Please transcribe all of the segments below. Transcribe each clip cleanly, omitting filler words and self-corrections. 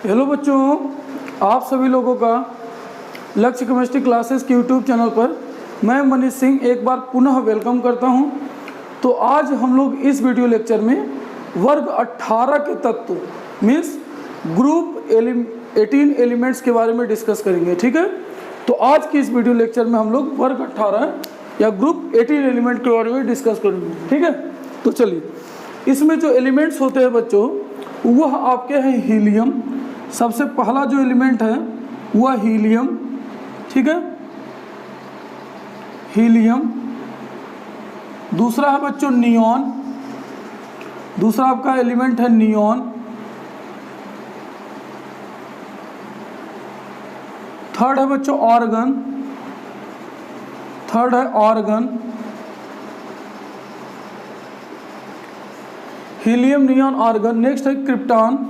Hello बच्चों, आप सभी लोगों का लक्ष्य केमिस्ट्री क्लासेस के यूट्यूब चैनल पर मैं मनीष सिंह एक बार पुनः वेलकम करता हूं। तो आज हम लोग इस वीडियो लेक्चर में वर्ग 18 के तत्व मीन्स ग्रुप 18 एलिमेंट्स के बारे में डिस्कस करेंगे। ठीक है, तो आज की इस वीडियो लेक्चर में हम लोग वर्ग 18 या ग्रुप 18 एलिमेंट के बारे में डिस्कस करेंगे। ठीक है, तो चलिए, इसमें जो एलिमेंट्स होते हैं बच्चों वह आपके हैं हीलियम। सबसे पहला जो एलिमेंट है वह हीलियम। ठीक है, हीलियम। दूसरा है बच्चों नियॉन। दूसरा आपका एलिमेंट है नियॉन। थर्ड है बच्चों ऑर्गन। थर्ड है organ. Helium, neon, organ. Next है क्रिप्टॉन।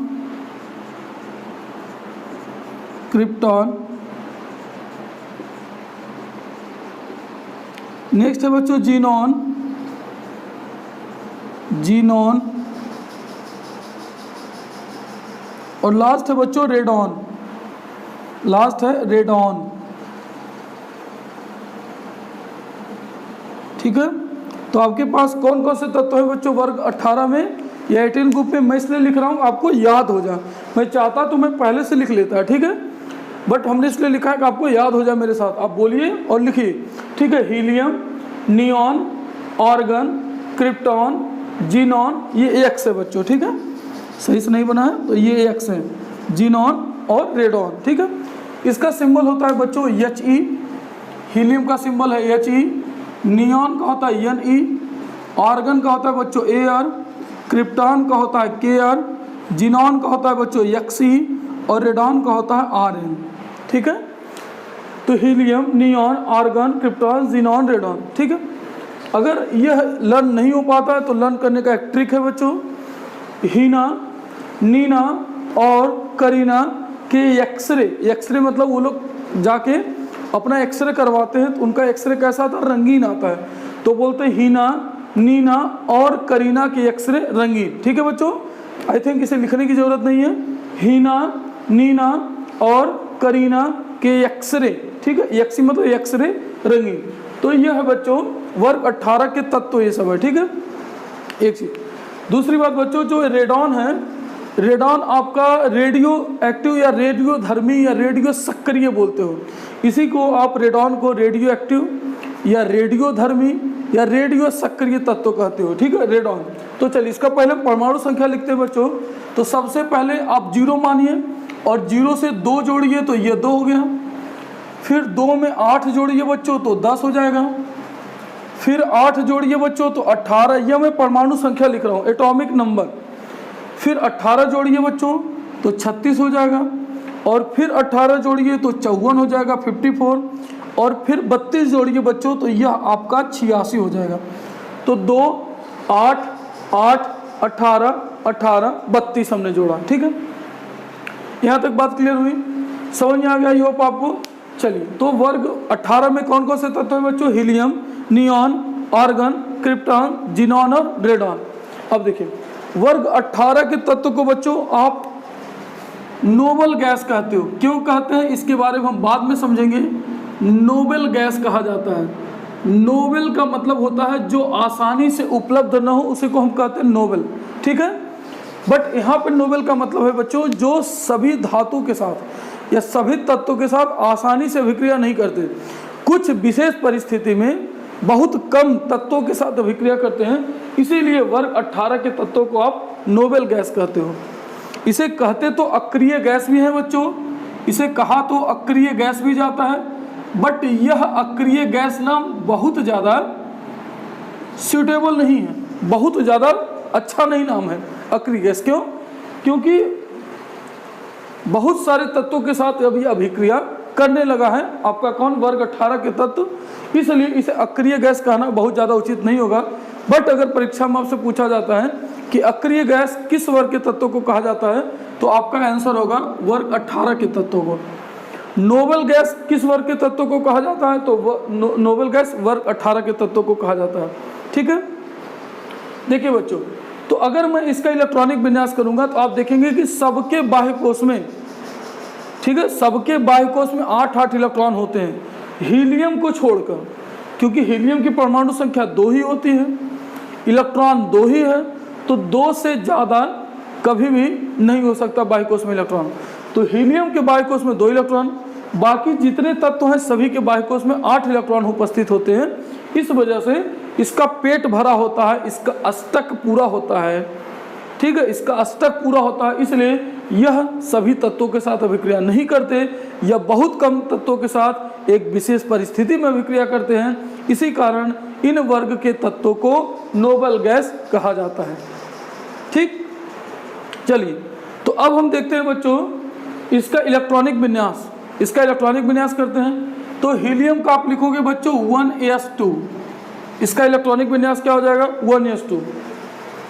क्रिप्टॉन। नेक्स्ट है बच्चों जीनॉन। जीनॉन। और लास्ट है बच्चों रेडॉन। लास्ट है रेडॉन। ठीक है, तो आपके पास कौन कौन से तत्व है बच्चों वर्ग 18 में या 18 ग्रुप में? मैं इसलिए लिख रहा हूँ आपको याद हो जाए। मैं चाहता तो मैं पहले से लिख लेता, ठीक है, बट हमने इसलिए लिखा है कि आपको याद हो जाए मेरे साथ। आप बोलिए और लिखिए। ठीक है, helium, neon, organ, krypton, xenon. ये एक्स है बच्चों। ठीक है, सही से नहीं बना है तो ये एक्स है, जीनॉन और रेडॉन। ठीक है, इसका सिंबल होता है बच्चों He। हीलियम का सिंबल है He। नियॉन का होता है Ne। ऑर्गन का होता है बच्चों Ar। क्रिप्टॉन का होता है Kr। जीनॉन का होता है बच्चों Xe और रेडॉन का होता है Rn। ठीक है, तो helium, neon, organ, krypton, xenon, radon. ठीक है, अगर यह लर्न नहीं हो पाता है तो लर्न करने का एक ट्रिक है बच्चों। हीना, नीना और करीना के एक्सरे। एक्सरे मतलब वो लोग जाके अपना एक्सरे करवाते हैं तो उनका एक्सरे कैसा आता है? रंगीन आता है। तो बोलते हैं हीना, नीना और करीना के एक्सरे रंगीन। ठीक है बच्चों, आई थिंक इसे लिखने की जरूरत नहीं है। हीना, नीना और करीना के एक्सरे। ठीक है, एक्सी मतलब एक्सरे रंगीन। तो यह है बच्चों वर्ग 18 के तत्व, ये सब है। ठीक है, एक चीज। दूसरी बात बच्चों, जो रेडॉन है, रेडॉन आपका रेडियो एक्टिव या रेडियो धर्मी या रेडियो सक्रिय बोलते हो। इसी को आप रेडॉन को रेडियो एक्टिव या रेडियो धर्मी या रेडियो सक्रिय तत्व कहते हो। ठीक है, रेडॉन। तो चलिए इसका पहले परमाणु संख्या लिखते हैं बच्चों। तो सबसे पहले आप 0 मानिए और 0 से 2 जोड़िए तो ये 2 हो गया। फिर 2 में 8 जोड़िए बच्चों तो 10 हो जाएगा। फिर 8 जोड़िए बच्चों तो 18। यह मैं परमाणु संख्या लिख रहा हूँ, एटॉमिक नंबर। फिर 18 जोड़िए बच्चों तो 36 हो जाएगा। और फिर 18 जोड़िए तो 54 हो जाएगा, 54। और फिर 32 जोड़िए बच्चों तो यह आपका 86 हो जाएगा। तो 2, 8, 8, 18, 18, 32 हमने जोड़ा। ठीक है, यहाँ तक बात क्लियर हुई, समझ में आ गया? होप आपको। चलिए, तो वर्ग 18 में कौन कौन से तत्व है बच्चों? Helium, neon, organ, krypton, xenon और रेडॉन। अब देखिए, वर्ग 18 के तत्व को बच्चों आप नोबल गैस कहते हो। क्यों कहते हैं इसके बारे में हम बाद में समझेंगे। नोबल गैस कहा जाता है। नोबल का मतलब होता है जो आसानी से उपलब्ध न हो, उसी को हम कहते हैं नोबल। ठीक है, बट यहाँ पे नोबल का मतलब है बच्चों जो सभी धातु के साथ या सभी तत्वों के साथ आसानी से अभिक्रिया नहीं करते। कुछ विशेष परिस्थिति में बहुत कम तत्वों के साथ अभिक्रिया करते हैं, इसीलिए वर्ग 18 के तत्वों को आप नोबल गैस कहते हो। इसे कहते तो अक्रिय गैस भी है बच्चों, इसे कहा तो अक्रिय गैस भी जाता है, बट यह अक्रिय गैस नाम बहुत ज़्यादा सूटेबल नहीं है, बहुत ज़्यादा अच्छा नहीं नाम है अक्रिय गैस। क्यों? क्योंकि बहुत सारे तत्वों के साथ अभी अभिक्रिया करने लगा है आपका कौन? वर्ग 18 के तत्व, इसलिए इसे अक्रिय गैस कहना बहुत ज़्यादा उचित नहीं होगा। बट अगर परीक्षा में आपसे पूछा जाता है कि अक्रिय गैस किस वर्ग के तत्वों को कहा जाता है, तो आपका आंसर होगा वर्ग 18 के तत्वों को। नोबल गैस किस वर्ग के तत्वों को कहा जाता है? तो नोबल गैस वर्ग 18 के तत्वों को कहा जाता है। ठीक है, देखिए बच्चों, तो अगर मैं इसका इलेक्ट्रॉनिक विन्यास करूंगा तो आप देखेंगे कि सबके बाह्य कोश में ठीक है। सबके बाह्य कोश में 8-8 इलेक्ट्रॉन होते हैं, हीलियम को छोड़कर, क्योंकि हीलियम की परमाणु संख्या 2 ही होती है, इलेक्ट्रॉन 2 ही है, तो 2 से ज़्यादा कभी भी नहीं हो सकता बाह्य कोश में इलेक्ट्रॉन। तो हीलियम के बाह्य कोश में 2 इलेक्ट्रॉन, बाकी जितने तत्व हैं सभी के बाह्य कोश में 8 इलेक्ट्रॉन उपस्थित होते हैं। इस वजह से इसका पेट भरा होता है, इसका अष्टक पूरा होता है, ठीक है, इसका अष्टक पूरा होता है, इसलिए यह सभी तत्वों के साथ अभिक्रिया नहीं करते, यह बहुत कम तत्वों के साथ एक विशेष परिस्थिति में अभिक्रिया करते हैं। इसी कारण इन वर्ग के तत्वों को नोबल गैस कहा जाता है। ठीक, चलिए तो अब हम देखते हैं बच्चों इसका इलेक्ट्रॉनिक विन्यास। इसका इलेक्ट्रॉनिक विन्यास करते हैं। तो हीलियम का आप लिखोगे बच्चों 1s2, इसका इलेक्ट्रॉनिक विन्यास क्या हो जाएगा 1s2।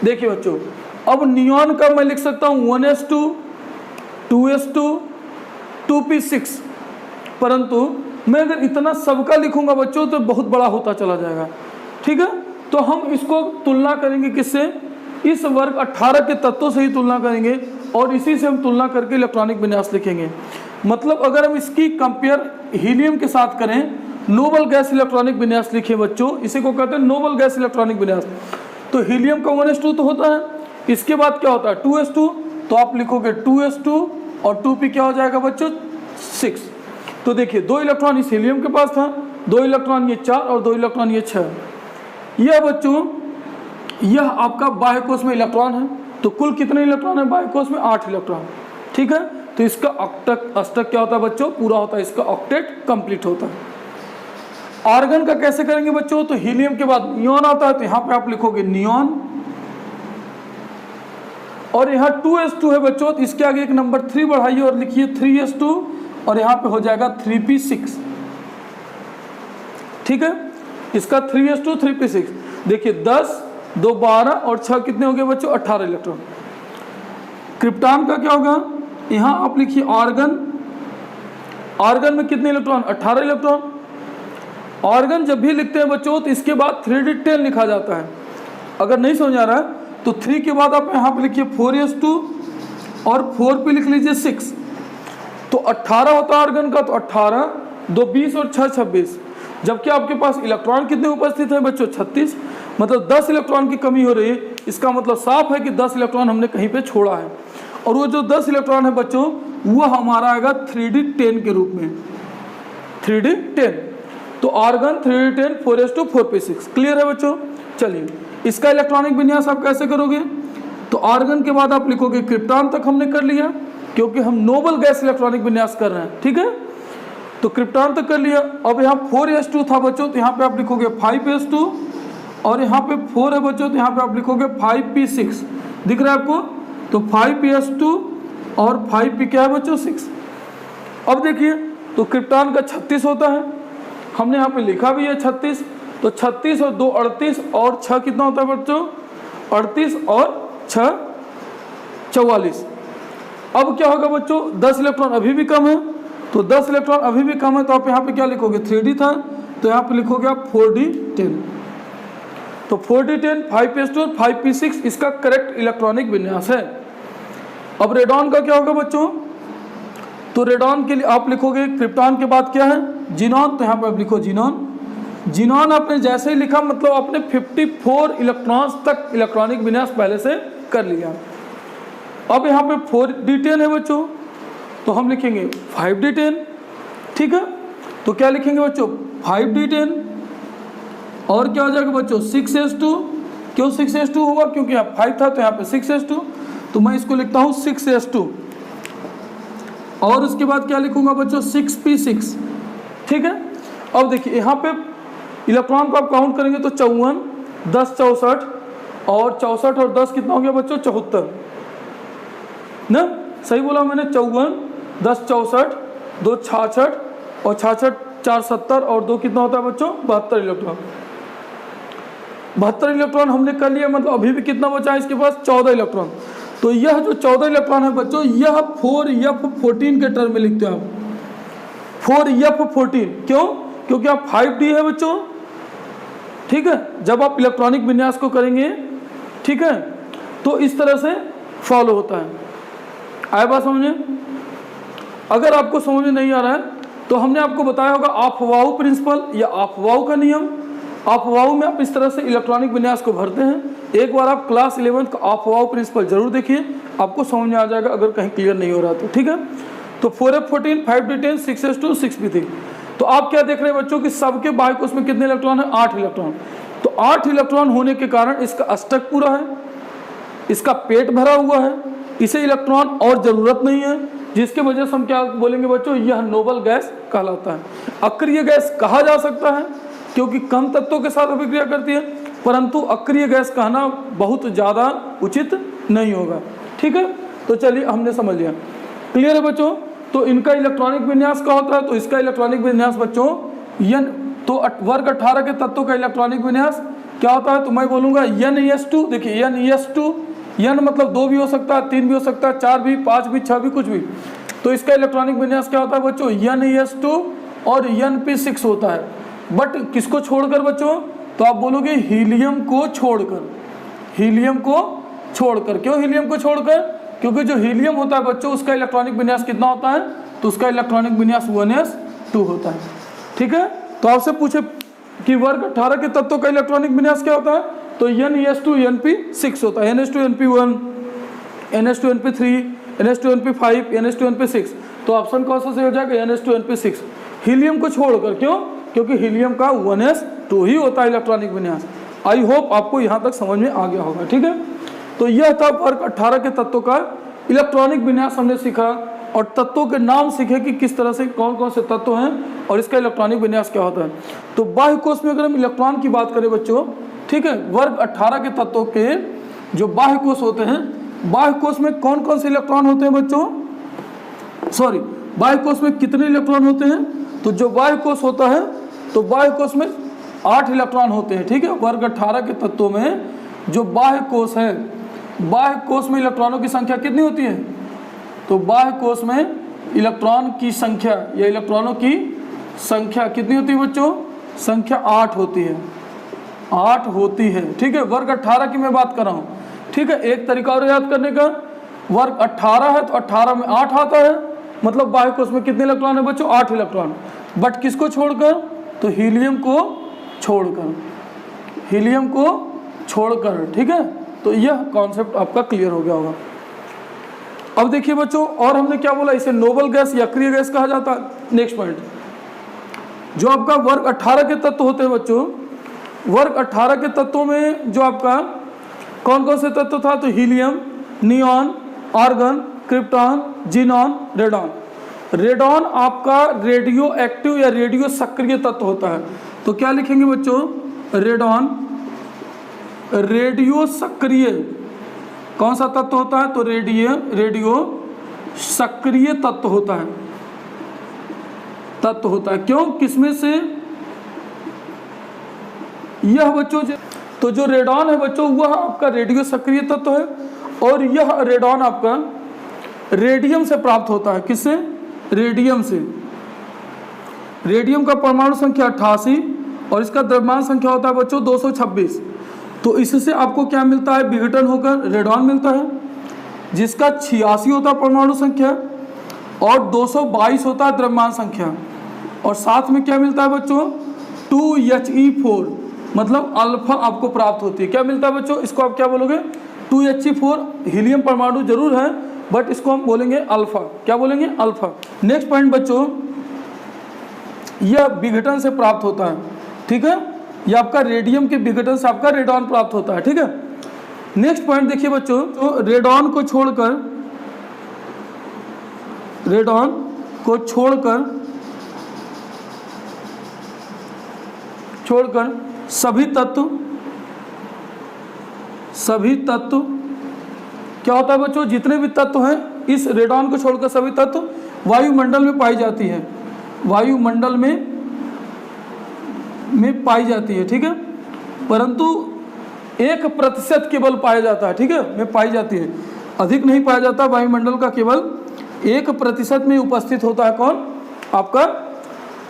देखिए बच्चों, अब नियॉन का मैं लिख सकता हूँ 1s2, 2s2, 2p6, परंतु मैं अगर इतना सबका लिखूंगा बच्चों तो बहुत बड़ा होता चला जाएगा। ठीक है, तो हम इसको तुलना करेंगे किससे, इस वर्ग 18 के तत्वों से ही तुलना करेंगे और इसी से हम तुलना करके इलेक्ट्रॉनिक विन्यास लिखेंगे। मतलब अगर हम इसकी कंपेयर हीलियम के साथ करें, नोबल गैस इलेक्ट्रॉनिक विन्यास लिखें बच्चों, इसी को कहते हैं नोबल गैस इलेक्ट्रॉनिक विन्यास। तो हीलियम का 1s2 तो होता है, इसके बाद क्या होता है 2s2, तो आप लिखोगे 2s2 और 2p क्या हो जाएगा बच्चों 6। तो देखिए 2 इलेक्ट्रॉन इस हीलियम के पास था, 2 इलेक्ट्रॉन ये 4 और 2 इलेक्ट्रॉन ये 6। यह बच्चों यह आपका बाह्य कोश में इलेक्ट्रॉन है। तो कुल कितने इलेक्ट्रॉन है बाह्य कोश में 8 इलेक्ट्रॉन। ठीक है, तो इसका अष्टक क्या होता है बच्चों पूरा होता है, इसका ऑक्टेट कंप्लीट होता है। आर्गन का कैसे करेंगे बच्चों, तो हीलियम के बाद नियॉन आता है, तो यहाँ पे आप लिखोगे नियॉन, और यहाँ 2s2 है बच्चों, तो इसके आगे एक नंबर 3 बढ़ाइए और लिखिए 3s2 और यहाँ पे हो जाएगा 3p6। ठीक है, इसका 3s2 3p6। देखिए 10, 2 12 और 6 कितने हो गए बच्चों 18 इलेक्ट्रॉन। क्रिप्टॉन का क्या होगा, यहाँ आप लिखिए आर्गन, आर्गन में कितने इलेक्ट्रॉन 18 इलेक्ट्रॉन। आर्गन जब भी लिखते हैं बच्चों तो इसके बाद 3d10 लिखा जाता है। अगर नहीं समझ आ रहा है तो 3 के बाद आप यहाँ पे लिखिए 4s2 और 4 पे लिख लीजिए 6। तो 18 होता है आर्गन का, तो 18, 2 20 और 6 26। जबकि आपके पास इलेक्ट्रॉन कितने उपस्थित हैं बच्चों 36, मतलब 10 इलेक्ट्रॉन की कमी हो रही है। इसका मतलब साफ है कि 10 इलेक्ट्रॉन हमने कहीं पे छोड़ा है, और वो जो 10 इलेक्ट्रॉन है बच्चों वो हमारा आएगा 3d10 के रूप में, 3d10। तो argon 3d10 4s2 4p6। Clear है बच्चों। चलिए इसका इलेक्ट्रॉनिक विन्यास आप कैसे करोगे, तो आर्गन के बाद आप लिखोगे क्रिप्टॉन तक हमने कर लिया, क्योंकि हम नोबल गैस इलेक्ट्रॉनिक विन्यास कर रहे हैं। ठीक है, तो क्रिप्टॉन तक कर लिया। अब यहाँ 4s2 था बच्चों, तो यहाँ पे आप लिखोगे 5s2 और यहाँ पे 4 है बच्चों, तो यहाँ पे आप लिखोगे 5p6। दिख रहा है आपको, तो 5s2 और 5p क्या है बच्चों 6। अब देखिए तो क्रिप्टॉन का 36 होता है, हमने यहाँ पे लिखा भी है 36। तो 36 और 2 38 और 6 कितना होता है बच्चों 38 और 6 44। अब क्या होगा बच्चों 10 इलेक्ट्रॉन अभी भी कम है, तो 10 इलेक्ट्रॉन अभी भी कम है, तो आप यहाँ पे क्या लिखोगे 3d था, तो यहाँ पे लिखोगे आप 4d10। तो 4d10 5s2 और 5p6 इसका करेक्ट इलेक्ट्रॉनिक विन्यास है। अब रेडॉन का क्या होगा बच्चों, तो रेडॉन के लिए आप लिखोगे क्रिप्टॉन के बाद क्या है जीनॉन, तो यहाँ पे आप लिखो जीनॉन। जीनॉन आपने जैसे ही लिखा मतलब आपने 54 इलेक्ट्रॉन्स तक इलेक्ट्रॉनिक विन्यास पहले से कर लिया। अब यहाँ पे 4d10 है बच्चों, तो हम लिखेंगे 5d10। ठीक है, तो क्या लिखेंगे बच्चों 5d10 और क्या हो जाएगा बच्चों 6s2। क्यों 6s2 होगा, क्योंकि यहाँ 5 था तो यहाँ पे 6s2, तो मैं इसको लिखता हूँ 6s2। और उसके बाद क्या लिखूंगा बच्चों 6p6। ठीक है, अब देखिए यहाँ पे इलेक्ट्रॉन को आप काउंट करेंगे तो 54, 10 64 और 64 और 10 कितना हो गया बच्चों 74 ना, सही बोला मैंने। 54, 10 64, 2 66 और 66 4 70 और 2 कितना होता है बच्चों 72 इलेक्ट्रॉन। 72 इलेक्ट्रॉन हमने कर लिया, मतलब अभी भी कितना बचा है इसके पास 14 इलेक्ट्रॉन। तो यह जो 14 इलेक्ट्रॉन है बच्चों यह 4f14 के टर्म में लिखते हो आप 4f14। क्यों, क्योंकि आप 5d है बच्चों। ठीक है, जब आप इलेक्ट्रॉनिक विन्यास को करेंगे ठीक है तो इस तरह से फॉलो होता है। आए बात समझे। अगर आपको समझ में नहीं आ रहा है तो हमने आपको बताया होगा ऑफ-वाउ प्रिंसिपल या ऑफ-वाउ का नियम। ऑफ-वाउ में आप इस तरह से इलेक्ट्रॉनिक विन्यास को भरते हैं। एक बार आप क्लास 11th का ऑफ-वाउ प्रिंसिपल जरूर देखिए, आपको समझ में आ जाएगा अगर कहीं क्लियर नहीं हो रहा तो, ठीक है। तो 4f14, 5d10, 6s2, 6p3। तो आप क्या देख रहे हैं बच्चों कि सबके बाह्य कोश में कितने इलेक्ट्रॉन है? 8 इलेक्ट्रॉन। तो 8 इलेक्ट्रॉन होने के कारण इसका अष्टक पूरा है, इसका पेट भरा हुआ है, इसे इलेक्ट्रॉन और जरूरत नहीं है, जिसके वजह से हम क्या बोलेंगे बच्चों, यह नोबल गैस कहलाता है। अक्रिय गैस कहा जा सकता है क्योंकि कम तत्वों के साथ अभिक्रिया करती है, परंतु अक्रिय गैस कहना बहुत ज़्यादा उचित नहीं होगा, ठीक है। तो चलिए हमने समझ लिया, क्लियर है बच्चों। तो इनका इलेक्ट्रॉनिक विन्यास क्या होता है? तो इसका इलेक्ट्रॉनिक विन्यास बच्चों n, तो वर्ग 18 के तत्वों का इलेक्ट्रॉनिक विन्यास क्या होता है? तो मैं बोलूँगा NES2। देखिए NES2, n मतलब 2 भी हो सकता है, 3 भी हो सकता है, 4 भी, 5 भी, 6 भी, कुछ भी। तो इसका इलेक्ट्रॉनिक विन्यास क्या होता है बच्चों? NES2 और NP6 होता है। बट किसको छोड़कर बच्चों? तो आप बोलोगे हीलियम को छोड़कर। हीलियम को छोड़कर। क्यों हीलियम को छोड़कर? क्योंकि जो हीलियम होता है बच्चों उसका इलेक्ट्रॉनिक विन्यास कितना होता है? तो उसका इलेक्ट्रॉनिक विन्यास 1s2 होता है, ठीक है। तो आपसे पूछे कि वर्ग 18 के तत्वों का इलेक्ट्रॉनिक विन्यास क्या होता है? तो NES2 NP6 होता है। NS2 NP1, NS2 NP3, NS2 NP5, NS2 NP6। तो ऑप्शन कौन सा सही हो जाएगा? NS2 NP6। हीलियम को छोड़कर। क्यों? क्योंकि हीलियम का 1s2 ही होता है इलेक्ट्रॉनिक विन्यास। आई होप आपको यहाँ तक समझ में आ गया होगा, ठीक है। तो यह था वर्ग 18 के तत्वों का इलेक्ट्रॉनिक विन्यास हमने सीखा, और तत्वों के नाम सीखे कि किस तरह से कौन कौन से तत्व हैं और इसका इलेक्ट्रॉनिक विन्यास क्या होता है। तो बाह्य कोश में अगर हम इलेक्ट्रॉन की बात करें बच्चों, ठीक है, वर्ग 18 के तत्वों के जो बाह्य कोश होते हैं, बाह्य कोश में कौन कौन से इलेक्ट्रॉन होते हैं बच्चों? सॉरी, बाह्य कोश में कितने इलेक्ट्रॉन होते हैं? तो जो बाह्य कोश होता है तो बाह्य कोश में 8 इलेक्ट्रॉन होते हैं, ठीक है। वर्ग 18 के तत्वों में जो बाह्य कोश है, बाह्य कोश में इलेक्ट्रॉनों की संख्या कितनी होती है? तो बाह्य कोश में इलेक्ट्रॉन की संख्या या इलेक्ट्रॉनों की संख्या कितनी होती है बच्चों? संख्या 8 होती है, 8 होती है, ठीक है। वर्ग 18 की मैं बात कर रहा हूँ, ठीक है। एक तरीका और याद करने का, वर्ग 18 है तो 18 में 8 आता है, मतलब बाह्य कोश में कितने इलेक्ट्रॉन है बच्चों? 8 इलेक्ट्रॉन। बट किसको छोड़कर? तो हीलियम को छोड़कर, हीलियम को छोड़कर, ठीक है। तो यह कॉन्सेप्ट आपका क्लियर हो गया होगा। अब देखिए बच्चों, और हमने क्या बोला, इसे नोबल गैस या अक्रिय गैस कहा जाता है। नेक्स्ट पॉइंट, जो आपका वर्ग 18 के तत्व होते हैं बच्चों, वर्ग 18 के तत्वों में जो आपका कौन कौन से तत्व था? तो helium, neon, argon, krypton, xenon, radon. Radon आपका रेडियो एक्टिव या रेडियो सक्रिय तत्व होता है। तो क्या लिखेंगे बच्चों? रेडॉन रेडियो सक्रिय कौन सा तत्व होता है? तो रेडियो सक्रिय तत्व होता है, तत्व होता है। क्यों? किसमें से? यह बच्चों, तो जो रेडॉन है बच्चों वह आपका रेडियो सक्रिय तत्व है, और यह रेडॉन आपका रेडियम से प्राप्त होता है। किससे? रेडियम से। रेडियम का परमाणु संख्या 88 और इसका द्रव्यमान संख्या होता है बच्चों 226। तो इससे आपको क्या मिलता है? विघटन होकर रेडॉन मिलता है, जिसका 86 होता है परमाणु संख्या और 222 होता है द्रव्यमान संख्या, और साथ में क्या मिलता है बच्चों? 2He4, मतलब अल्फा आपको प्राप्त होती है। क्या मिलता है बच्चों? इसको आप क्या बोलोगे? 2He4 हीलियम परमाणु जरूर है, बट इसको हम बोलेंगे अल्फा। क्या बोलेंगे? अल्फा। नेक्स्ट पॉइंट बच्चों, यह विघटन से प्राप्त होता है, ठीक है। यह आपका रेडियम के विघटन से आपका रेडॉन प्राप्त होता है, ठीक है। नेक्स्ट पॉइंट देखिए बच्चों, तो रेडॉन को छोड़कर सभी तत्व क्या होता है बच्चों? जितने भी तत्व हैं, इस रेडॉन को छोड़कर सभी तत्व वायुमंडल में पाई जाती है, वायुमंडल में पाई जाती है, ठीक है। परंतु 1% केवल पाया जाता है, ठीक है, में पाई जाती है, अधिक नहीं पाया जाता। वायुमंडल का केवल 1% में उपस्थित होता है। कौन? आपका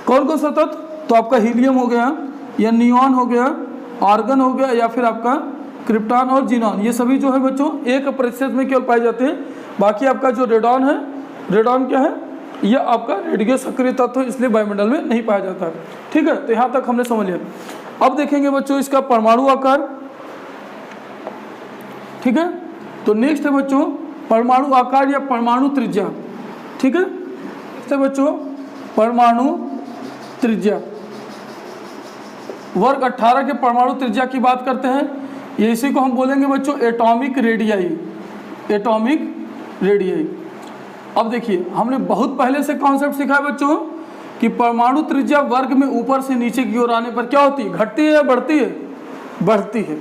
कौन सा तत्व? तो आपका हीलियम हो गया, या नियॉन हो गया, आर्गन हो गया, या फिर आपका क्रिप्टॉन और जीनॉन। ये सभी जो है बच्चों 1% में केवल पाए जाते हैं। बाकी आपका जो रेडॉन है, रेडॉन क्या है? यह आपका रेडियो सक्रिय तत्व है, इसलिए वायुमंडल में नहीं पाया जाता है। ठीक है, तो यहाँ तक हमने समझ लिया। अब देखेंगे बच्चों इसका परमाणु आकार। ठीक है, तो नेक्स्ट है बच्चों परमाणु आकार या परमाणु त्रिज्या। ठीक है, नेक्स्ट है बच्चों परमाणु त्रिज्या। वर्ग 18 के परमाणु त्रिज्या की बात करते हैं, ये इसी को हम बोलेंगे बच्चों एटॉमिक रेडियाई। Atomic radii. अब देखिए हमने बहुत पहले से कॉन्सेप्ट सीखा है बच्चों कि परमाणु त्रिज्या वर्ग में ऊपर से नीचे की ओर आने पर क्या होती है, घटती है या बढ़ती है? बढ़ती है।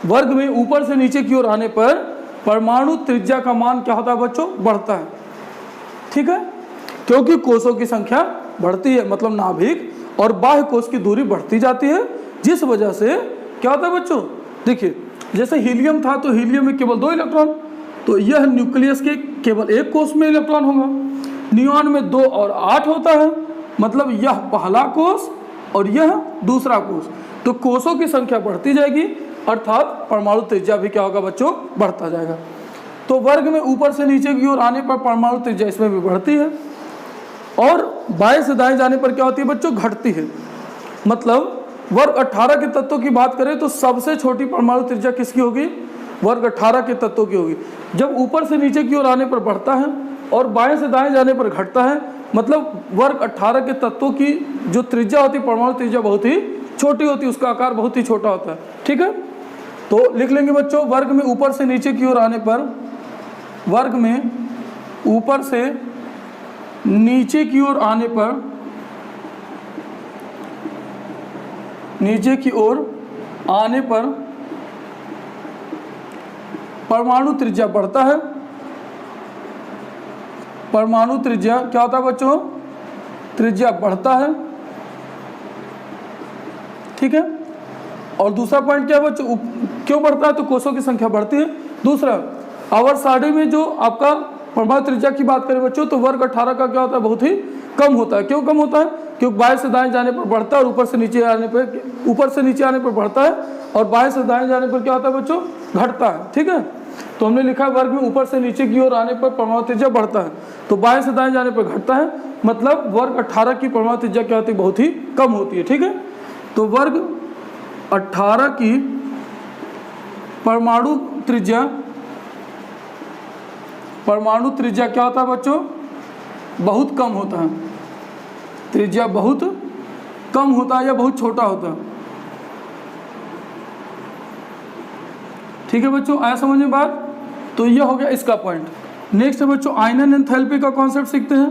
वर्ग में ऊपर से नीचे की ओर आने पर परमाणु त्रिज्या का मान क्या होता है बच्चों? बढ़ता है। ठीक है, क्योंकि कोषों की संख्या बढ़ती है, मतलब नाभिक और बाह्य कोष की दूरी बढ़ती जाती है, जिस वजह से क्या होता है बच्चों? देखिए जैसे हीलियम था तो हीलियम में केवल 2 इलेक्ट्रॉन, तो यह न्यूक्लियस के केवल एक कोष में इलेक्ट्रॉन होगा। नियॉन में 2 और 8 होता है, मतलब यह पहला कोष और यह दूसरा कोष, तो कोषों की संख्या बढ़ती जाएगी, अर्थात परमाणु त्रिज्या भी क्या होगा बच्चों? बढ़ता जाएगा। तो वर्ग में ऊपर से नीचे की ओर आने पर परमाणु त्रिज्या इसमें भी बढ़ती है, और बाएं से दाएं जाने पर क्या होती है बच्चों? घटती है। मतलब वर्ग 18 के तत्वों की बात करें तो सबसे छोटी परमाणु त्रिज्या किसकी होगी? वर्ग 18 के तत्वों की होगी। जब ऊपर से नीचे की ओर आने पर बढ़ता है और बाएं से दाएं जाने पर घटता है, मतलब वर्ग 18 के तत्वों की जो त्रिज्या होती है, परमाणु त्रिज्या बहुत ही छोटी होती है, उसका आकार बहुत ही छोटा होता है। ठीक है, तो लिख लेंगे बच्चों वर्ग में ऊपर से नीचे की ओर आने पर, वर्ग में ऊपर से नीचे की ओर आने पर, नीचे की ओर आने पर परमाणु त्रिज्या बढ़ता है। परमाणु त्रिज्या क्या होता है बच्चों? त्रिज्या बढ़ता है। ठीक है, और दूसरा पॉइंट क्या है बच्चों? क्यों बढ़ता है? तो कोषों की संख्या बढ़ती है। दूसरा, आवर्त सारणी में जो आपका परमाणु त्रिज्या की बात करें बच्चों, तो वर्ग 18 का क्या होता है? बहुत ही कम होता है। क्यों कम होता है? क्योंकि बाएं से दाएं जाने पर बढ़ता है और ऊपर से नीचे आने पर बढ़ता है, और बाएं से दाएं जाने पर क्या होता है बच्चों? घटता है। ठीक है, तो हमने लिखा वर्ग में ऊपर से नीचे की ओर आने पर परमाणु त्रिज्या बढ़ता है, तो बाएं से दाएं जाने पर घटता है, मतलब वर्ग 18 की परमाणु त्रिज्या क्या होती है? बहुत ही कम होती है। ठीक है, तो वर्ग 18 की परमाणु त्रिज्या क्या होता है बच्चों? बहुत कम होता है। त्रिज्या बहुत कम होता है या बहुत छोटा होता है। ठीक है बच्चों, आया समझ में बात? तो यह हो गया इसका पॉइंट। नेक्स्ट है बच्चों आयनन एंथैल्पी का कॉन्सेप्ट सीखते हैं।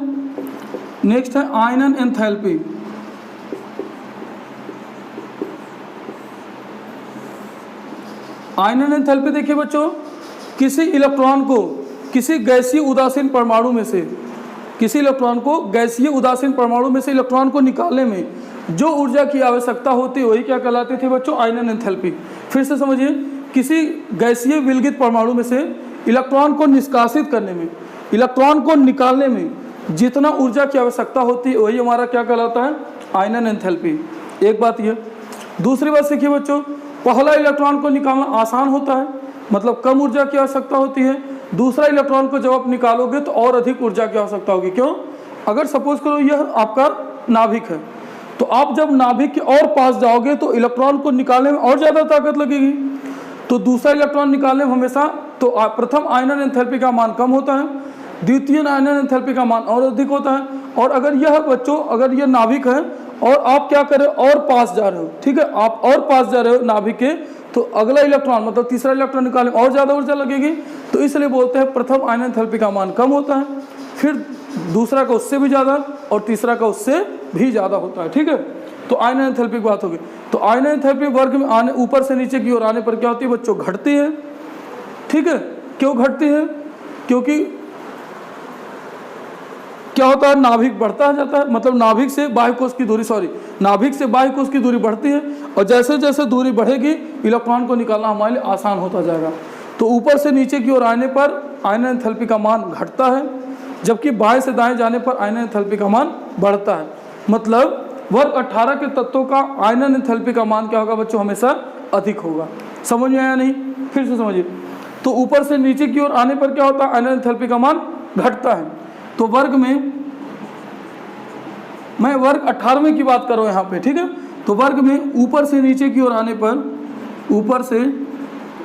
नेक्स्ट है आयनन एंथैल्पी। आयनन एंथैल्पी देखिए बच्चों, किसी इलेक्ट्रॉन को किसी गैसीय उदासीन परमाणु में से, किसी इलेक्ट्रॉन को गैसीय उदासीन परमाणु में से इलेक्ट्रॉन को निकालने में जो ऊर्जा की आवश्यकता होती है वही क्या कहलाती थी बच्चों? आयनन एंथैल्पी। फिर से समझिए, किसी गैसीय विलगित परमाणु में से इलेक्ट्रॉन को निष्कासित करने में, इलेक्ट्रॉन को निकालने में जितना ऊर्जा की आवश्यकता होती है वही हमारा क्या कहलाता है? आयनन एंथैल्पी। एक बात यह। दूसरी बात सीखिए बच्चों, पहला इलेक्ट्रॉन को निकालना आसान होता है, मतलब कम ऊर्जा की आवश्यकता होती है। दूसरा इलेक्ट्रॉन को जब आप निकालोगे तो और अधिक ऊर्जा की आवश्यकता होगी। क्यों? अगर सपोज करो यह आपका नाभिक है, तो आप जब नाभिक के और पास जाओगे तो इलेक्ट्रॉन को निकालने में और ज़्यादा ताकत लगेगी, तो दूसरा इलेक्ट्रॉन निकालने में हमेशा तो प्रथम आयनन एंथैल्पी का मान कम होता है, द्वितीय आयनन एंथैल्पी का मान और अधिक होता है। और अगर यह बच्चों, अगर यह नाभिक है और आप क्या करें और पास जा रहे हो, ठीक है, आप और पास जा रहे हो नाभिक के, तो अगला इलेक्ट्रॉन मतलब तीसरा इलेक्ट्रॉन निकालने में और ज़्यादा ऊर्जा लगेगी। तो इसलिए बोलते हैं प्रथम आयनन एंथैल्पी का मान कम होता है, फिर दूसरा का उससे भी ज़्यादा और तीसरा का उससे भी ज़्यादा होता है। ठीक है, तो आयनन एंथैल्पी की बात होगी। तो आयनन एंथैल्पी वर्ग में आने ऊपर से नीचे की ओर आने पर क्या होती है बच्चों? घटती है। ठीक है, क्यों घटती है? क्योंकि क्या होता है? नाभिक बढ़ता जाता है, मतलब नाभिक से बाह्य कोष की दूरी, नाभिक से बाह्य कोष की दूरी बढ़ती है, और जैसे जैसे दूरी बढ़ेगी इलेक्ट्रॉन को निकालना हमारे लिए आसान होता जाएगा। तो ऊपर से नीचे की ओर आने पर आयनन एंथैल्पी का मान घटता है, जबकि बाएं से दाएं जाने पर आयनन एंथैल्पी का मान बढ़ता है। मतलब वर्ग 18 के तत्वों का आयनन एंथैल्पी का मान क्या होगा बच्चों? हमेशा अधिक होगा। समझ में आया नहीं? फिर से समझिए। तो ऊपर से नीचे की ओर आने पर क्या होता है? आयनन एंथैल्पी का मान घटता है। तो वर्ग में, मैं वर्ग 18वें की बात कर रहा हूँ यहाँ पे, ठीक है। तो वर्ग में ऊपर से नीचे की ओर आने पर, ऊपर से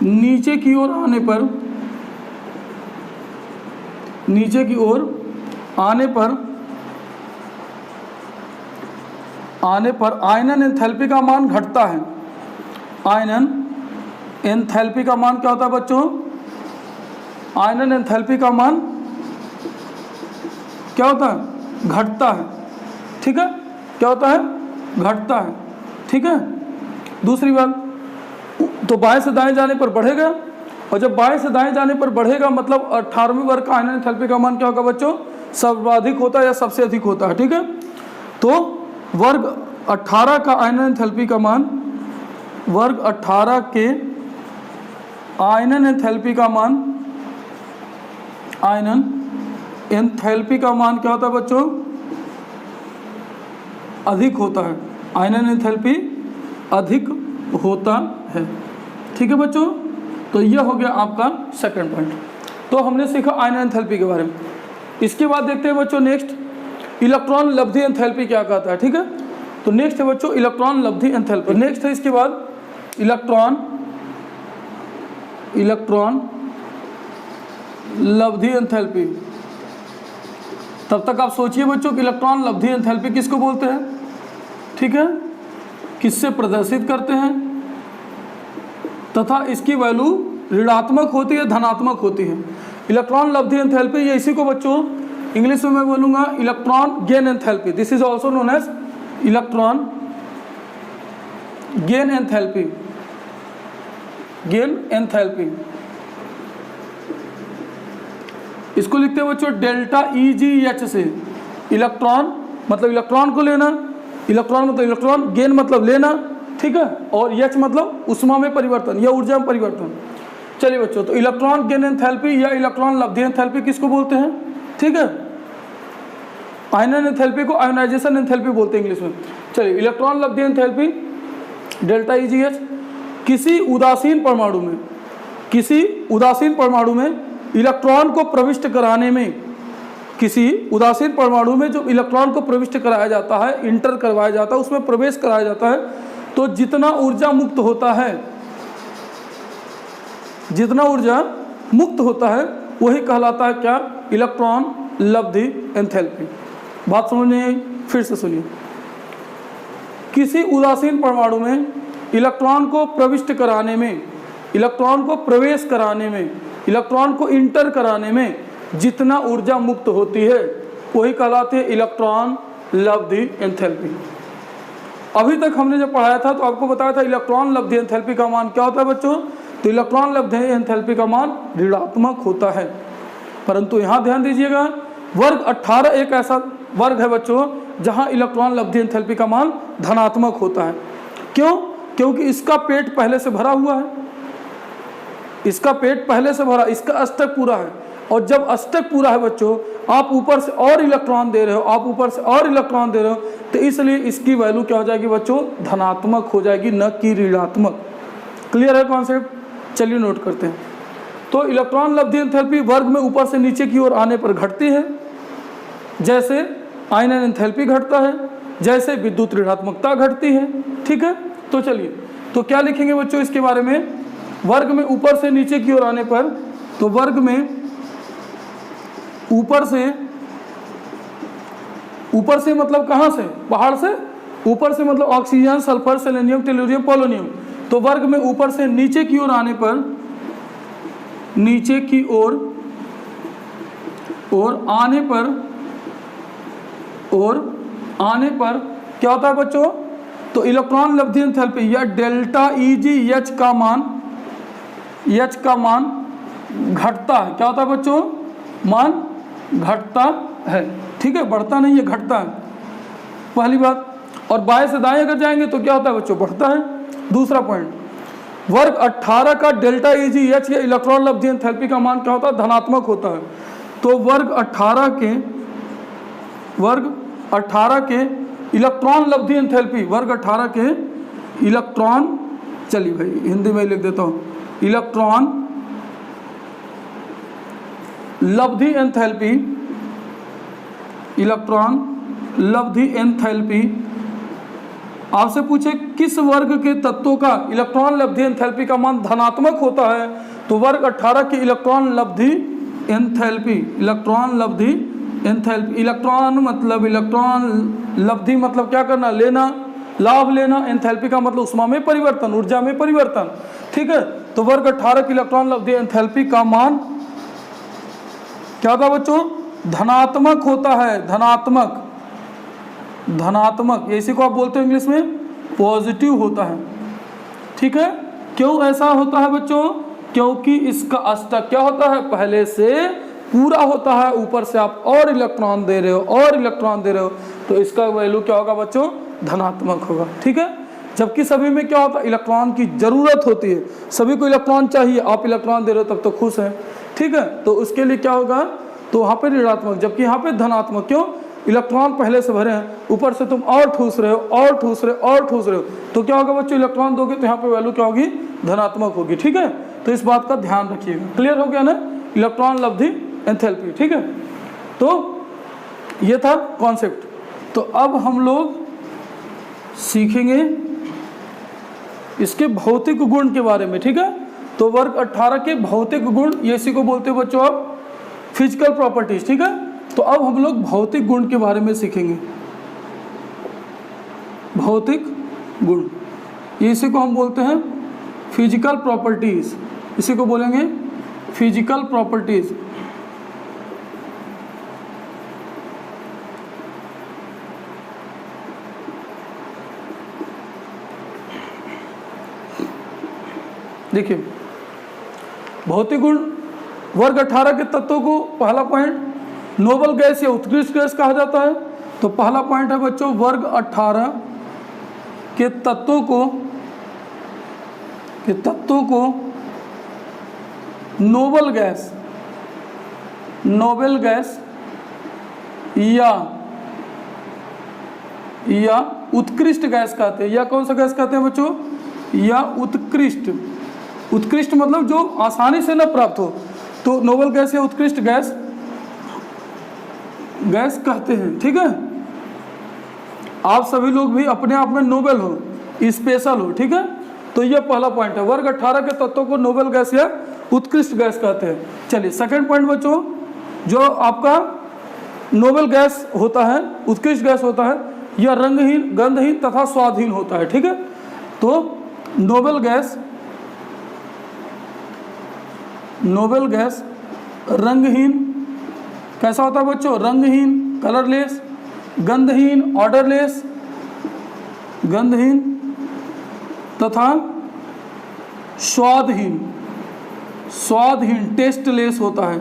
नीचे की ओर आने पर, नीचे की ओर आने पर आयनन एंथैल्पी का मान घटता है। आयनन एंथैल्पी का मान क्या होता है बच्चों? आयनन एंथैल्पी का मान क्या होता है? घटता है, ठीक है। क्या होता है? घटता है, ठीक है। दूसरी बात, तो बाएं से दाएं जाने पर बढ़ेगा, और जब बाएं से दाएं जाने पर बढ़ेगा मतलब 18वें वर्ग का आयनन एंथैल्पी का मान क्या होगा बच्चों? सर्वाधिक होता है या सबसे अधिक होता है, ठीक है। तो वर्ग 18 का आयनन एंथैल्पी का मान, वर्ग 18 के आयनन एंथैल्पी का मान, आयनन एंथैल्पी का मान क्या होता है बच्चों? अधिक होता है। आयनन एंथैल्पी अधिक होता है, ठीक है बच्चों। तो यह हो गया आपका सेकंड पॉइंट। तो हमने सीखा आयनन एंथैल्पी के बारे में। इसके बाद देखते हैं बच्चों नेक्स्ट, इलेक्ट्रॉन लब्धि एंथैल्पी क्या कहता है, ठीक है। तो नेक्स्ट है बच्चों इलेक्ट्रॉन लब्धि एंथैल्पी। नेक्स्ट है इसके बाद इलेक्ट्रॉन लब्धि एंथैल्पी। तब तक आप सोचिए बच्चों कि इलेक्ट्रॉन लब्धि एंथैल्पी किसको बोलते हैं, ठीक है, किससे प्रदर्शित करते हैं, तथा इसकी वैल्यू ऋणात्मक होती है धनात्मक होती है। इलेक्ट्रॉन लब्धि एंथैल्पी, ये इसी को बच्चों इंग्लिश में मैं बोलूँगा electron gain enthalpy. This is also known as electron gain enthalpy, gain enthalpy. इसको लिखते हैं बच्चों डेल्टा EgH से। इलेक्ट्रॉन मतलब इलेक्ट्रॉन को लेना, इलेक्ट्रॉन मतलब इलेक्ट्रॉन, गेन मतलब लेना, ठीक है, और H मतलब ऊष्मा में परिवर्तन या ऊर्जा में परिवर्तन। चलिए बच्चों, तो इलेक्ट्रॉन गेन एंथैल्पी या इलेक्ट्रॉन लब्धि एंथैल्पी किसको बोलते हैं, ठीक है। आयनन एंथैल्पी को आयोनाइजेशन एंथैल्पी बोलते हैं इंग्लिश में। चलिए, इलेक्ट्रॉन लब्धि एंथैल्पी डेल्टा EgH किसी उदासीन परमाणु में, किसी उदासीन परमाणु में इलेक्ट्रॉन को प्रविष्ट कराने में, किसी उदासीन परमाणु में जो इलेक्ट्रॉन को प्रविष्ट कराया जाता है, इंटर करवाया जाता है, उसमें प्रवेश कराया जाता है, तो जितना ऊर्जा मुक्त होता है, जितना ऊर्जा मुक्त होता है वही कहलाता है क्या? इलेक्ट्रॉन लब्धि एंथैल्पी। बात समझ में आई? फिर से सुनिए, किसी उदासीन परमाणु में इलेक्ट्रॉन को प्रविष्ट कराने में, इलेक्ट्रॉन को प्रवेश कराने में, इलेक्ट्रॉन को इंटर कराने में जितना ऊर्जा मुक्त होती है वही कहलाती है इलेक्ट्रॉन लब्धि एंथैल्पी। अभी तक हमने जब पढ़ाया था तो आपको बताया था इलेक्ट्रॉन लब्धि एंथैल्पी का मान क्या होता है बच्चों? तो इलेक्ट्रॉन लब्धि एंथैल्पी का मान ऋणात्मक होता है। परंतु यहाँ ध्यान दीजिएगा, वर्ग 18 एक ऐसा वर्ग है बच्चों जहाँ इलेक्ट्रॉन लब्धि एंथैल्पी का मान धनात्मक होता है। क्यों? क्योंकि इसका पेट पहले से भरा हुआ है, इसका पेट पहले से भरा, इसका अष्टक पूरा है, और जब अष्टक पूरा है बच्चों, आप ऊपर से और इलेक्ट्रॉन दे रहे हो, आप ऊपर से और इलेक्ट्रॉन दे रहे हो, तो इसलिए इसकी वैल्यू क्या हो जाएगी बच्चों? धनात्मक हो जाएगी, न कि ऋणात्मक। क्लियर है कॉन्सेप्ट? चलिए नोट करते हैं। तो इलेक्ट्रॉन लब्धि एंथैल्पी वर्ग में ऊपर से नीचे की ओर आने पर घटती है, जैसे आयनन एंथैल्पी घटता है, जैसे विद्युत ऋणात्मकता घटती है, ठीक है। तो चलिए, तो क्या लिखेंगे बच्चों इसके बारे में? वर्ग में ऊपर से नीचे की ओर आने पर, तो वर्ग में ऊपर से मतलब कहाँ से? बाहर से। ऊपर से मतलब oxygen, sulphur, selenium, tellurium, polonium. तो वर्ग में ऊपर से नीचे की ओर आने पर, नीचे की ओर आने पर क्या होता है बच्चों? तो इलेक्ट्रॉन लब्धि एंथैल्पी या डेल्टा EgH का मान, H का मान घटता है। क्या होता है बच्चों? मान घटता है, ठीक है, बढ़ता नहीं है, घटता है, पहली बात। और बाएं से दाएं अगर जाएंगे तो क्या होता है बच्चों? बढ़ता है। दूसरा पॉइंट, वर्ग 18 का डेल्टा EgH या इलेक्ट्रॉन लब्धि एंथैल्पी का मान क्या होता है? धनात्मक होता है। तो वर्ग 18 के इलेक्ट्रॉन लब्धि एंथैल्पी, वर्ग 18 के इलेक्ट्रॉन, चलिए भाई हिंदी में लिख देता हूँ, इलेक्ट्रॉन लब्धि एंथैल्पी इलेक्ट्रॉन लब्धि एंथैल्पी। आपसे पूछे किस वर्ग के तत्वों का इलेक्ट्रॉन लब्धि एंथैल्पी का मान धनात्मक होता है, तो वर्ग 18 की इलेक्ट्रॉन लब्धि एंथैल्पी, इलेक्ट्रॉन लब्धि एंथैल्पी, इलेक्ट्रॉन मतलब इलेक्ट्रॉन लब्धि मतलब क्या करना, लेना, लाभ लेना, एंथैल्पी का मतलब उष्मा में परिवर्तन, ऊर्जा में परिवर्तन, ठीक है। तो वर्ग 18 की इलेक्ट्रॉन लब्धि एंथैल्पी का मान क्या होगा बच्चों, धनात्मक होता है, धनात्मक, धनात्मक, इसी को आप बोलते हो इंग्लिश में पॉजिटिव होता है, ठीक है। क्यों ऐसा होता है बच्चों, क्योंकि इसका अष्टक क्या होता है, पहले से पूरा होता है, ऊपर से आप और इलेक्ट्रॉन दे रहे हो और इलेक्ट्रॉन दे रहे हो, तो इसका वैल्यू क्या होगा बच्चों, धनात्मक होगा, ठीक है। जबकि सभी में क्या होता है, इलेक्ट्रॉन की जरूरत होती है, सभी को इलेक्ट्रॉन चाहिए, आप इलेक्ट्रॉन दे रहे हो तब तो खुश हैं, ठीक है। तो उसके लिए क्या होगा, तो वहाँ पे ऋणात्मक, जबकि यहाँ पे धनात्मक। क्यों, इलेक्ट्रॉन पहले से भरे हैं, ऊपर से तुम और ठूस रहे हो और ठूस रहे हो और ठूस रहे हो, तो क्या होगा बच्चों, इलेक्ट्रॉन दोगे तो यहाँ पे वैल्यू क्या होगी, धनात्मक होगी, ठीक है। तो इस बात का ध्यान रखिएगा। क्लियर हो गया ना, इलेक्ट्रॉन लब्धि एंथैल्पी, ठीक है। तो ये था कॉन्सेप्ट। तो अब हम लोग सीखेंगे इसके भौतिक गुण के बारे में, ठीक है। तो वर्ग 18 के भौतिक गुण, ये इसी को बोलते हैं बच्चों आप फिजिकल प्रॉपर्टीज, ठीक है। तो अब हम लोग भौतिक गुण के बारे में सीखेंगे, भौतिक गुण, इसी को हम बोलते हैं फिजिकल प्रॉपर्टीज, इसी को बोलेंगे फिजिकल प्रॉपर्टीज। देखिए भौतिक गुण, वर्ग 18 के तत्वों को पहला पॉइंट नोबल गैस या उत्कृष्ट गैस कहा जाता है। तो पहला पॉइंट है बच्चों, वर्ग 18 के तत्वों को नोबल गैस, नोबेल गैस या उत्कृष्ट गैस कहते हैं। या कौन सा गैस कहते हैं बच्चों, या उत्कृष्ट, उत्कृष्ट मतलब जो आसानी से न प्राप्त हो, तो नोबल गैस या उत्कृष्ट गैस कहते हैं, ठीक है। आप सभी लोग भी अपने आप में नोबेल हो, स्पेशल हो, ठीक है। तो ये पहला पॉइंट है, वर्ग 18 के तत्वों को नोबेल गैस या उत्कृष्ट गैस कहते हैं। चलिए सेकंड पॉइंट बच्चों, जो आपका नोबेल गैस होता है, उत्कृष्ट गैस होता है, यह रंगहीन, गंधहीन तथा स्वादहीन होता है, ठीक है। तो नोबेल गैस रंगहीन कैसा होता है बच्चों, रंगहीन, कलरलेस, गंधहीन, ऑर्डरलेस, गंधहीन तथा स्वादहीन, टेस्टलेस होता है,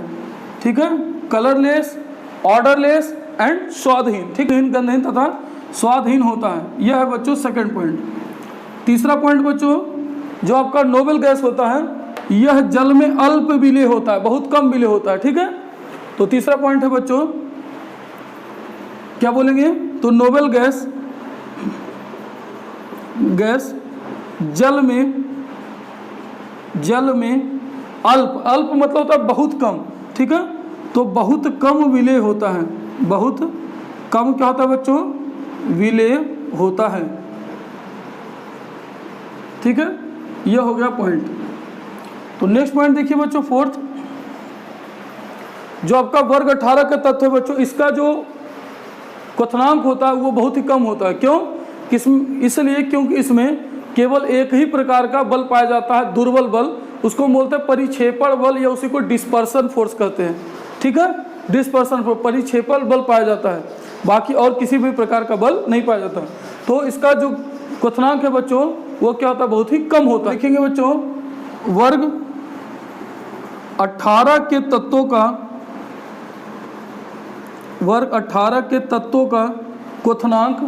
ठीक है। कलरलेस, ऑर्डरलेस एंड स्वादहीन, ठीक है, गंधहीन तथा स्वादहीन होता है। यह है बच्चों सेकंड पॉइंट। तीसरा पॉइंट बच्चों, जो आपका नोबेल गैस होता है, यह जल में अल्प विलेय होता है, बहुत कम विलेय होता है, ठीक है। तो तीसरा पॉइंट है बच्चों, क्या बोलेंगे, तो नोबेल गैस जल में अल्प मतलब होता है बहुत कम, ठीक है। तो बहुत कम विलेय होता है, बहुत कम क्या होता है बच्चों, विलेय होता है, ठीक है। यह हो गया पॉइंट। तो नेक्स्ट पॉइंट देखिए बच्चों, फोर्थ, जो आपका वर्ग 18 का तत्व है बच्चों, इसका जो क्वथनांक होता है वो बहुत ही कम होता है। क्यों, इसलिए क्योंकि इसमें केवल एक ही प्रकार का बल पाया जाता है, दुर्बल बल, उसको बोलते हैं परिक्षेपण बल, या उसी को डिस्पर्सन फोर्स कहते हैं, ठीक है। डिस्पर्सन फोर्स, परिक्षेपण बल पाया जाता है, बाकी और किसी भी प्रकार का बल नहीं पाया जाता। तो इसका जो क्वथनांक है बच्चों, वो क्या होता है, बहुत ही कम होता है। देखेंगे बच्चों, वर्ग 18 के तत्वों का, वर्ग 18 के तत्वों का क्वथनांक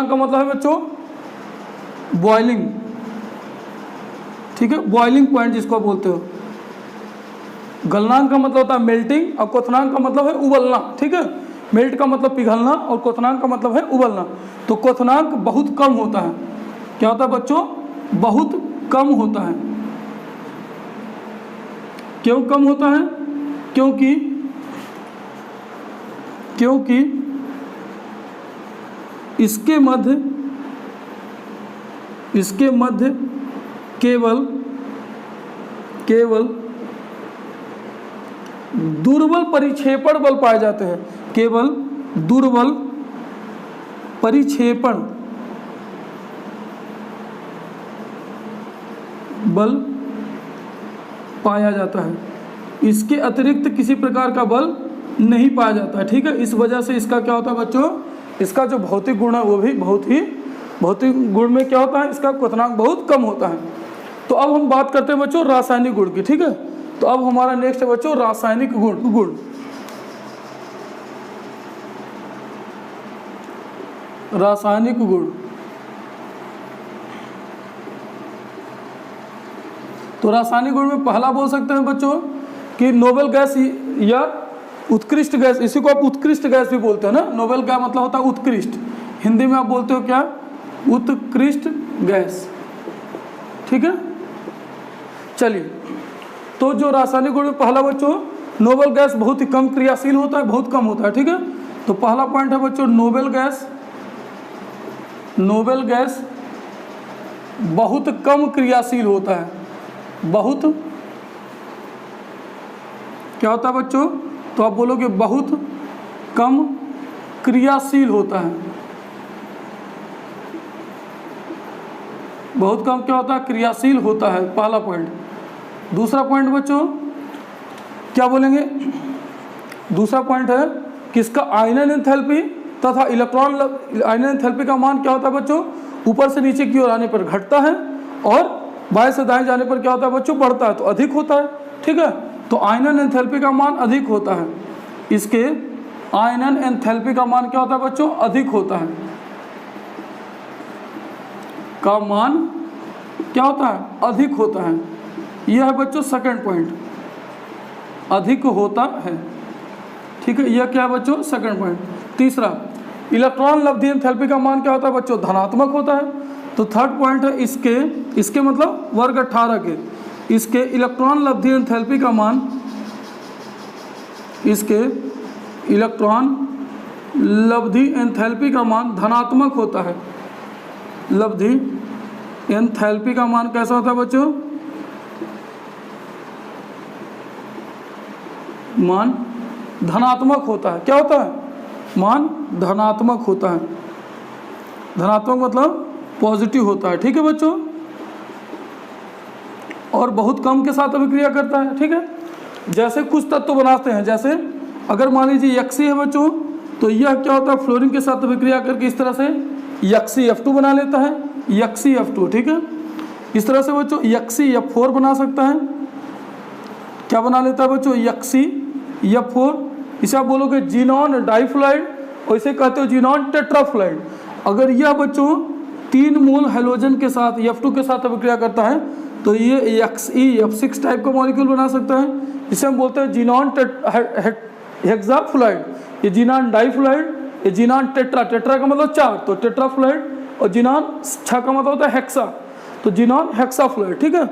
का मतलब है बच्चों बॉइलिंग, ठीक है, बॉइलिंग पॉइंट जिसको बोलते हो। गलनांक का मतलब होता है मेल्टिंग, और क्वथनांक का मतलब है उबलना, ठीक है। मेल्ट का मतलब पिघलना और क्वथनांक का मतलब है उबलना। तो क्वथनांक बहुत कम होता है, क्या होता है बच्चों, बहुत कम होता है, क्यों कम होता है? क्योंकि इसके मध्य केवल दुर्बल परिक्षेपण बल पाए जाते हैं, केवल दुर्बल परिक्षेपण बल पाया जाता है। इसके अतिरिक्त किसी प्रकार का बल नहीं पाया जाता है, ठीक है। इस वजह से इसका क्या होता है बच्चों, इसका जो भौतिक गुण है वो भी भौतिक गुण में क्या होता है, इसका क्वथनांक बहुत कम होता है। तो अब हम बात करते हैं बच्चों रासायनिक गुण की, ठीक है। तो अब हमारा नेक्स्ट है बच्चों रासायनिक गुण। रासायनिक गुण, तो रासायनिक गुण में पहला बोल सकते हैं बच्चों कि नोबेल गैस या उत्कृष्ट गैस, इसी को आप उत्कृष्ट गैस भी बोलते हो ना। नोबेल क्या मतलब होता है? उत्कृष्ट। हिंदी में आप बोलते हो क्या? उत्कृष्ट गैस, ठीक है। चलिए, तो जो रासायनिक गुण में पहला बच्चों नोबेल गैस बहुत ही कम क्रियाशील होता है, बहुत कम होता है, ठीक है। तो पहला पॉइंट है बच्चों नोबेल गैस बहुत कम क्रियाशील होता है। बहुत क्या होता है बच्चों? तो आप बोलोगे बहुत कम क्रियाशील होता है। बहुत कम क्या होता है? क्रियाशील होता है, पहला पॉइंट। दूसरा पॉइंट बच्चों क्या बोलेंगे? दूसरा पॉइंट है कि इसका आयनन एंथैल्पी तथा इलेक्ट्रॉन आयनन एंथैल्पी का मान क्या होता है बच्चों? ऊपर से नीचे की ओर आने पर घटता है और बाएं से दाएं जाने पर क्या होता है बच्चों? बढ़ता है, तो अधिक होता है, ठीक है। तो आयनन एंथैल्पी का मान अधिक होता है। इसके आयनन एंथैल्पी का मान क्या होता है बच्चों? अधिक होता है। का मान क्या होता है? अधिक होता है। यह है बच्चों सेकंड पॉइंट, अधिक होता है, ठीक है। यह क्या है बच्चों? Second point. तीसरा, इलेक्ट्रॉन लब्धि एंथैल्पी का मान क्या होता है बच्चों? धनात्मक होता है। तो थर्ड पॉइंट है इसके मतलब वर्ग 18 के, इसके इलेक्ट्रॉन लब्धि एंथैल्पी का मान, इसके इलेक्ट्रॉन लब्धि एंथैल्पी का मान धनात्मक होता है। लब्धि एंथैल्पी का मान कैसा होता है बच्चों? मान धनात्मक होता है। क्या होता है? मान धनात्मक होता है। धनात्मक मतलब पॉजिटिव होता है, ठीक है बच्चों। और बहुत कम के साथ अभिक्रिया करता है, ठीक है। जैसे कुछ तत्व बनाते हैं, जैसे अगर मान लीजिए यक्षी है बच्चों, तो यह क्या होता है? फ्लोरीन के साथ अभिक्रिया करके इस तरह से यक्षी F2 बना लेता है, यक्षी F2, ठीक है। इस तरह से बच्चों यक्षी F4 बना सकता है। क्या बना लेता है बच्चों? यक्षी F4। इसे आप बोलोगे जीनॉन डाइफ्लोराइड और इसे कहते हो जीनॉन टेट्राफ्लोराइड। अगर यह बच्चों 3 मोल हेलोजन के साथ F2 के साथ अभिक्रिया करता है तो ये F6 टाइप का मॉलिक्यूल बना सकता है। इसे हम बोलते हैं जीनॉन हेक्साफ्लोराइड, ये जीनॉन डाइफ्लोराइड, ये जीनॉन टेट्रा का मतलब 4, तो टेट्राफ्लोराइड, और जीनॉन 6 का मतलब होता है हेक्सा, तो जीनॉन हेक्साफ्लोराइड, ठीक है।